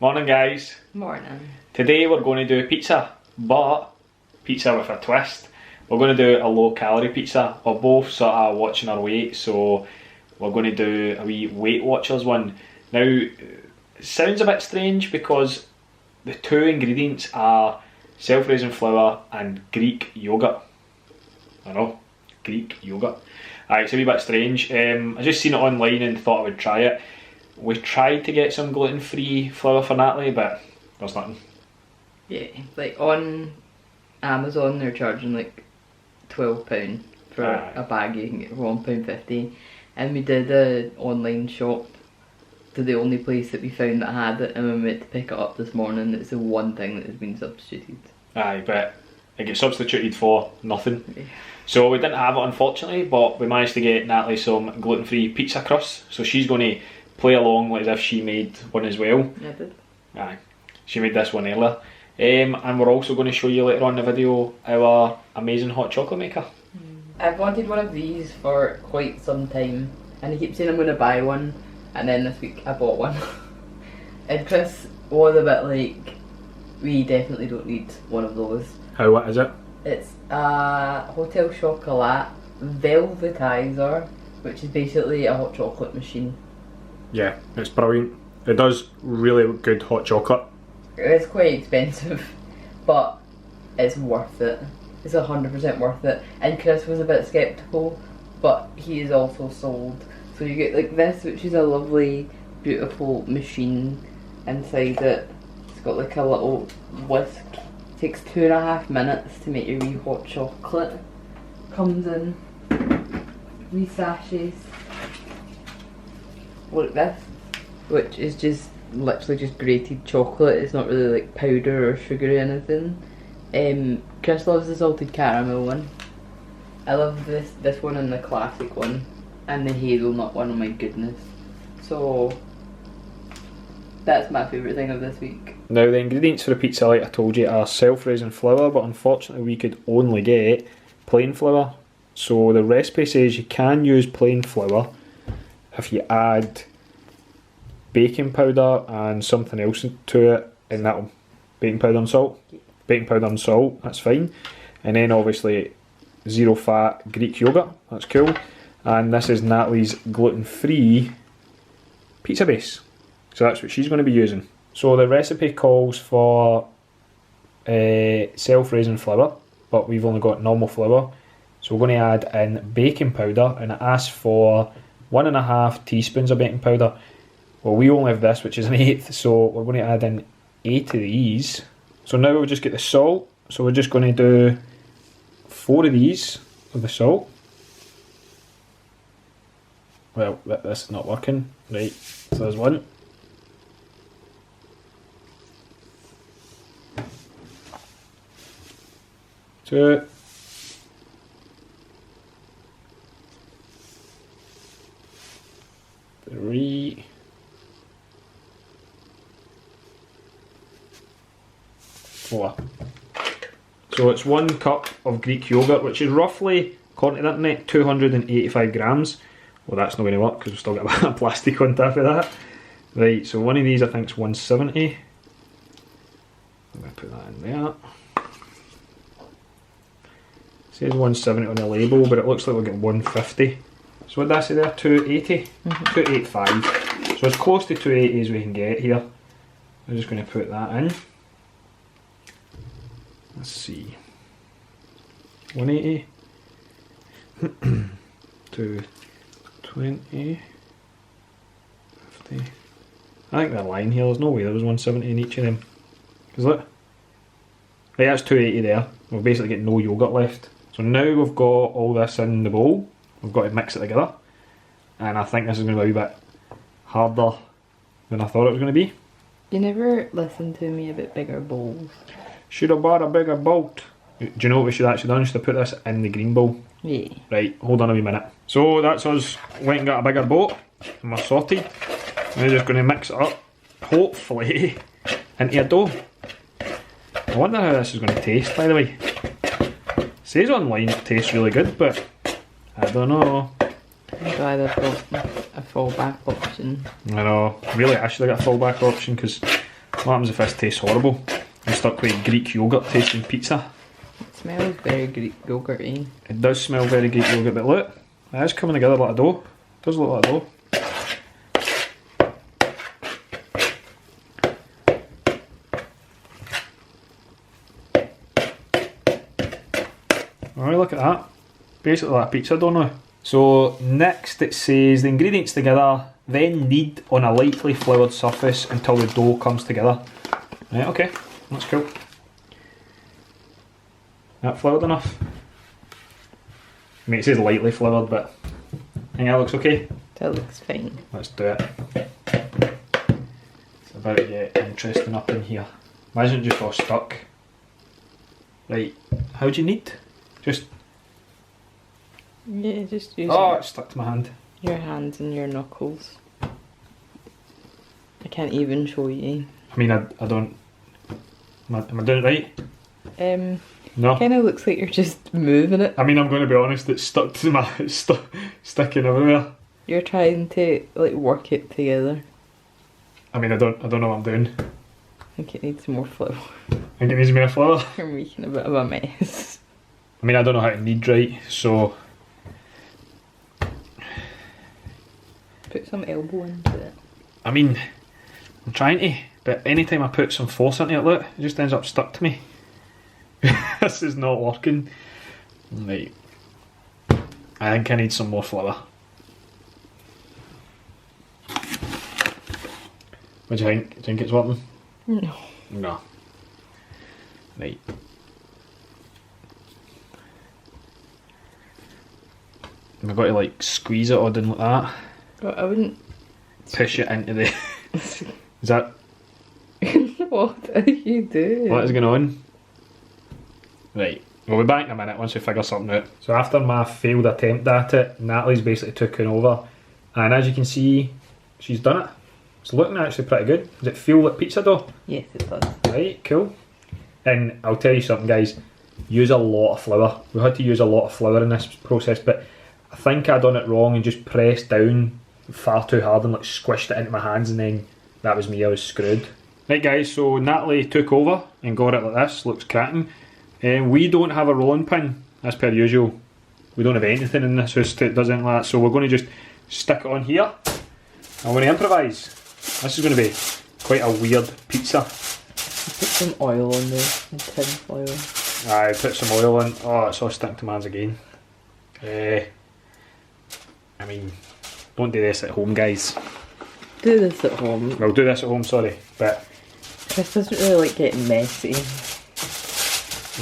Morning guys. Morning. Today we're going to do pizza, but pizza with a twist. We're going to do a low calorie pizza. We're both sort of watching our weight, so we're going to do a wee Weight Watchers one. Now, it sounds a bit strange because the two ingredients are self-raising flour and Greek yogurt. I know, Greek yogurt. It's a wee bit strange. I just seen it online and thought I would try it. We tried to get some gluten-free flour for Natalie, but there's nothing. Yeah, like on Amazon they're charging like £12 for a bag. You can get for £1.50, and we did an online shop to the only place that we found that had it, and when we went to pick it up this morning, it's the one thing that has been substituted. Aye, but it gets substituted for nothing. Yeah. So we didn't have it unfortunately, but we managed to get Natalie some gluten-free pizza crusts, so she's going to play along like as if she made one as well. Yeah, I did. Aye, she made this one earlier. And we're also going to show you later on in the video our amazing hot chocolate maker. I've wanted one of these for quite some time, and I keep saying I'm going to buy one, and then this week I bought one. And Chris was a bit like, we definitely don't need one of those. What is it? It's a Hotel Chocolat Velvetizer, which is basically a hot chocolate machine. Yeah, it's brilliant. It does really good hot chocolate. It's quite expensive, but it's worth it. It's 100% worth it. And Chris was a bit sceptical, but he is also sold. So you get like this, which is a lovely, beautiful machine inside it. It's got like a little whisk. Takes 2.5 minutes to make your wee hot chocolate. Comes in wee sachets. Like this, which is just literally just grated chocolate. It's not really like powder or sugar or anything. Chris loves the salted caramel one. I love this one and the classic one, and the hazelnut one. Oh my goodness! So that's my favourite thing of this week. Now the ingredients for the pizza, like I told you, are self-raising flour, but unfortunately we could only get plain flour. So the recipe says you can use plain flour if you add baking powder and something else to it, and that'll baking powder and salt. Baking powder and salt, that's fine. And then obviously zero fat Greek yogurt, that's cool. And this is Natalie's gluten-free pizza base. So that's what she's going to be using. So the recipe calls for self-raising flour, but we've only got normal flour. So we're going to add in baking powder, and it asks for 1.5 teaspoons of baking powder. Well, we only have this, which is 1/8, so we're going to add in 8 of these. So now we'll just get the salt. So we're just going to do 4 of these of the salt. Well, this is not working. Right, so there's one. Two. Three. 4. So it's 1 cup of Greek yogurt, which is roughly, according to the internet, 285 grams. Well, that's not going to work because we've still got a bit of plastic on top of that. Right, so one of these I think is 170. I'm going to put that in there. It says 170 on the label, but it looks like we'll get 150. So what did I say there? 280? 285. So as close to 280 as we can get here. I'm just going to put that in. Let's see. 180. 220. 50. I think they're lying here. There's no way there was 170 in each of them. Is it? Right, that's 280 there. We've basically got no yogurt left. So now we've got all this in the bowl. We've got to mix it together, and I think this is going to be a wee bit harder than I thought it was going to be. You never listened to me about bigger bowls. Should have bought a bigger bowl. Do you know what we should actually done? Should have put this in the green bowl. Yeah. Right, hold on a wee minute. So that's us went and got a bigger bowl, and we're sorted. We're just going to mix it up, hopefully, into a dough. I wonder how this is going to taste, by the way. It says online it tastes really good, but I don't know. I'm glad I've got a fallback option. I know, really I should have got a fallback option because What happens if this tastes horrible? I'm stuck with Greek yogurt tasting pizza. It smells very Greek yogurty. It does smell very Greek yogurt, but look, it is coming together like a dough. It does look like a dough. Alright, look at that. Basically like a pizza dough now. So next it says the ingredients together, then knead on a lightly floured surface until the dough comes together. Right, okay, that's cool. That floured enough? I mean, it says lightly floured, but I think that looks okay. That looks fine. Let's do it. It's about to get interesting up in here. Imagine just all stuck. Right, how do you knead? Just... Yeah, just use it's stuck to my hand. your hands and your knuckles. I can't even show you. I mean, I don't... Am I doing it right? No. Kind of looks like you're just moving it. I mean, I'm going to be honest, it's stuck to my... It's sticking everywhere. You're trying to, like, work it together. I mean, I don't know what I'm doing. I think it needs more flour. I think it needs more flour. You're making a bit of a mess. I mean, I don't know how to knead right, so... Put some elbow into it. I mean, I'm trying to, but anytime I put some force into it, look, it just ends up stuck to me. This is not working. Right. I think I need some more flour. What do you think? Do you think it's working? No. No. Right. We've got to like squeeze it or in like that. But I wouldn't... Push it into the... Is that... What are you doing? What is going on? Right, we'll be back in a minute once we figure something out. So after my failed attempt at it, Natalie's basically taken over. And as you can see, she's done it. It's looking actually pretty good. Does it feel like pizza dough? Yes, it does. Right, cool. And I'll tell you something, guys. Use a lot of flour. We had to use a lot of flour in this process, but I think I done it wrong and just pressed down far too hard and like squished it into my hands, and then that was me, I was screwed. Right guys, so Natalie took over and got it like this, looks cracking. We don't have a rolling pin, as per usual. We don't have anything in this house that does anything like that, so we're going to just stick it on here. I'm going to improvise. This is going to be quite a weird pizza. Put some oil on there, and tin foil. I put some oil in. Oh, it's all sticking to my hands again. I mean, don't do this at home, guys. Do this at home. Well, do this at home, sorry, but... Chris doesn't really like getting messy.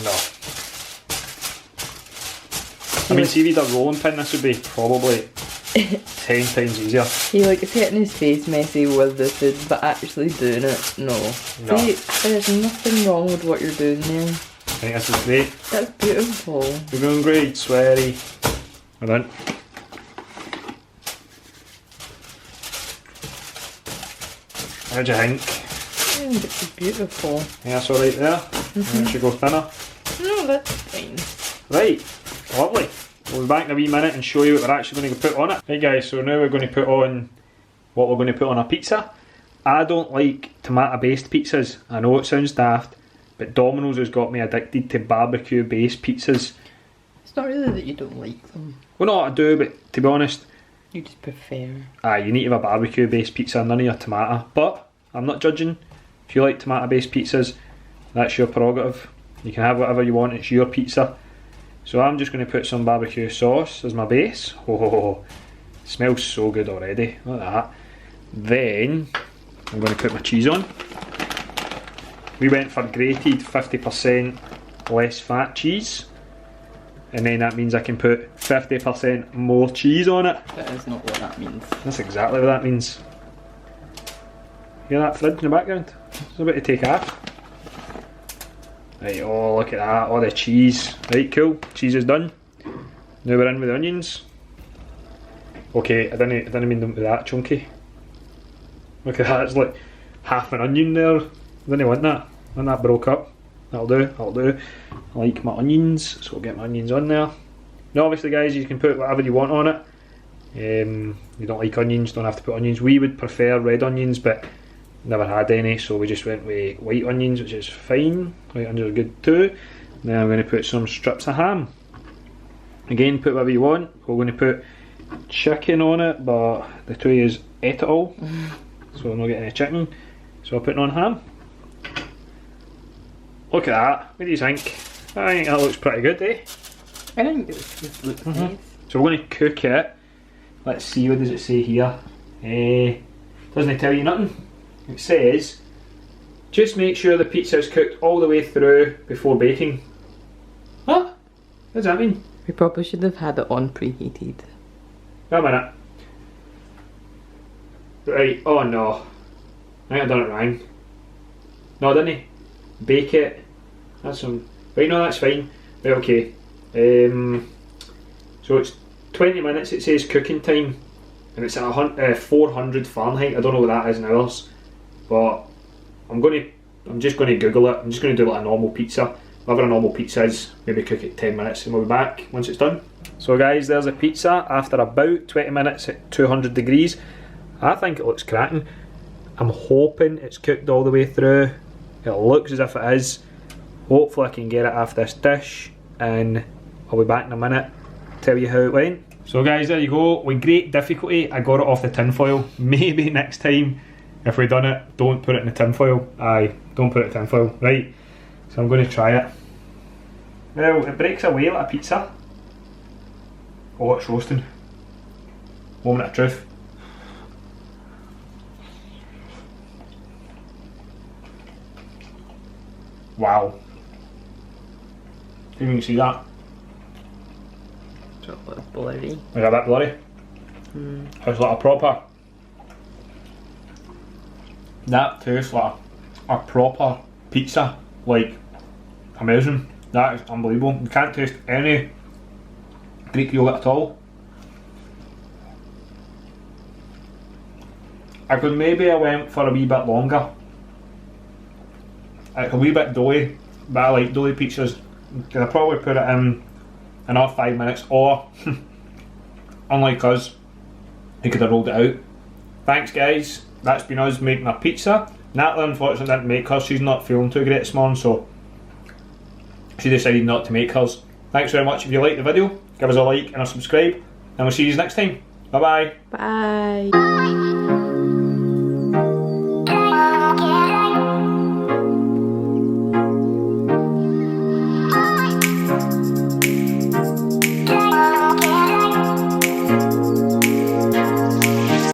No. I mean, see if you had a rolling pin, this would be probably 10 times easier. He likes getting his face messy with the food, but actually doing it, no. No. See, there's nothing wrong with what you're doing there. I think this is great. That's beautiful. You're going great, sweary. Well done. How do you think? I think it's beautiful. Yeah, that's alright there. It should go thinner. No, that's fine. Right, lovely. We'll be back in a wee minute and show you what we're actually going to put on it. Right guys, so now we're going to put on what we're going to put on our pizza. I don't like tomato based pizzas. I know it sounds daft, but Domino's has got me addicted to barbecue based pizzas. It's not really that you don't like them. Well, no, I do, but to be honest, You just prefer. you need to have a barbecue based pizza, none of your tomato. But I'm not judging. If you like tomato based pizzas, that's your prerogative. You can have whatever you want, it's your pizza. So I'm just going to put some barbecue sauce as my base. Oh, smells so good already. Look at that. Then I'm going to put my cheese on. We went for grated 50% less fat cheese. And then that means I can put 50% more cheese on it. That is not what that means. That's exactly what that means. Hear that fridge in the background? It's about to take off. Right, oh look at that, all the cheese. Right, cool, cheese is done. Now we're in with the onions. Okay, I didn't mean them to be that chunky. Look at that, it's like half an onion there. I didn't want that. I want that broke up. That'll do, that'll do. I like my onions, so I'll get my onions on there. Now obviously guys, you can put whatever you want on it. You don't like onions, don't have to put onions. We would prefer red onions, but never had any, so we just went with white onions, which is fine. White onions are good too. Then I'm going to put some strips of ham. Again, put whatever you want. We're going to put chicken on it, but the tray is ate it all, so I'm not getting any chicken. So I'm putting on ham. Look at that. What do you think? I think that looks pretty good, eh? I think it looks nice. So we're going to cook it. Let's see, what does it say here? Doesn't it tell you nothing? It says, just make sure the pizza is cooked all the way through before baking. What? What does that mean? We probably should have had it on preheated. Wait a minute. Right, oh no. I think I've done it wrong. No, didn't I? Bake it. That's some... Right, no, that's fine. Right, okay. So it's 20 minutes, it says cooking time. And it's at 400 Fahrenheit. I don't know what that is in hours. But I'm just going to Google it. I'm just going to do like a normal pizza. Whatever a normal pizza is, maybe cook it 10 minutes and we'll be back once it's done. So guys, there's a pizza after about 20 minutes at 200 degrees. I think it looks cracking. I'm hoping it's cooked all the way through. It looks as if it is. Hopefully I can get it off this dish and I'll be back in a minute to tell you how it went. So guys, there you go. With great difficulty I got it off the tin foil. Maybe next time if we've done it, don't put it in the tin foil. Aye, don't put it in tin foil. Right, so I'm going to try it. Well, it breaks away like a pizza. Oh, it's roasting. Moment of truth. Wow. Didn't even see that. It's a little blurry. Is that a bit blurry? It's like a proper... That tastes like a proper pizza. Like, amazing. That is unbelievable. You can't taste any Greek yogurt at all. I could maybe have went for a wee bit longer. It's a wee bit doughy, but I like doughy pizzas. Could I probably put it in another 5 minutes, or unlike us, you could have rolled it out. Thanks guys, that's been us making our pizza. Natalie unfortunately didn't make hers, she's not feeling too great this morning, so she decided not to make hers. Thanks very much. If you liked the video, give us a like and a subscribe, and we'll see you next time. Bye bye. Bye.